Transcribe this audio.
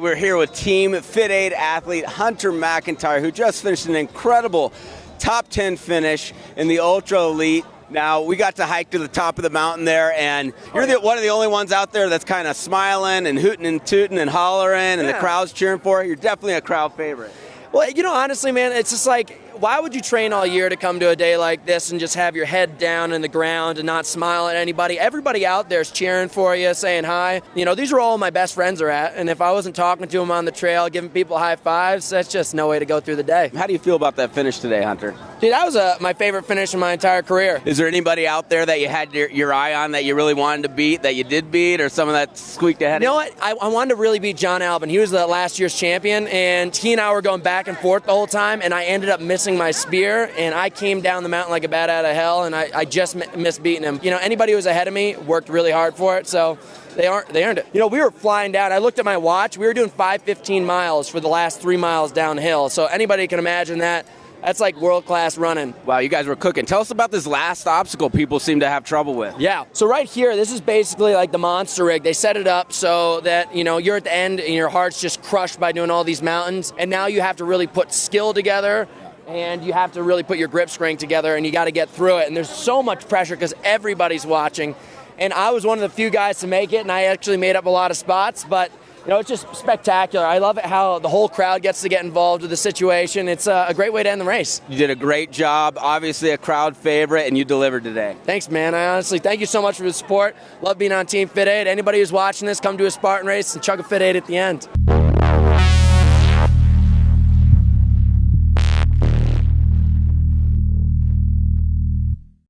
we're here with Team FitAid athlete Hunter McIntyre, who just finished an incredible top 10 finish in the Ultra Elite. Now, we got to hike to the top of the mountain there, and you're one of the only ones out there that's kind of smiling and hooting and tooting and hollering, and the crowd's cheering for you. You're definitely a crowd favorite. Well, honestly, man, it's just like, why would you train all year to come to a day like this and just have your head down in the ground and not smile at anybody? Everybody out there is cheering for you, saying hi. These are all my best friends are at, and if I wasn't talking to them on the trail, giving people high fives, that's just no way to go through the day. How do you feel about that finish today, Hunter? Dude, that was my favorite finish in my entire career. Is there anybody out there that you had your eye on that you really wanted to beat, that you did beat, or someone that squeaked ahead? You know what? I wanted to really beat John Albin. He was the last year's champion, and he and I were going back and forth the whole time, and I ended up missing my spear, and I came down the mountain like a bat out of hell, and I just missed beating him. Anybody who was ahead of me worked really hard for it, so they earned it. We were flying down. I looked at my watch. We were doing 5:15 miles for the last 3 miles downhill, so anybody can imagine that. That's like world-class running. Wow, you guys were cooking. Tell us about this last obstacle people seem to have trouble with. Yeah. So right here, this is basically like the monster rig. They set it up so that, you're at the end and your heart's just crushed by doing all these mountains. And now you have to really put skill together, and you have to really put your grip strength together, and you got to get through it. And there's so much pressure because everybody's watching. And I was one of the few guys to make it, and I actually made up a lot of spots, but it's just spectacular. I love it how the whole crowd gets to get involved with the situation. It's a great way to end the race. You did a great job. Obviously a crowd favorite, and you delivered today. Thanks, man. Thank you so much for the support. Love being on Team FitAid. Anybody who's watching this, come to a Spartan race and chug a FitAid at the end.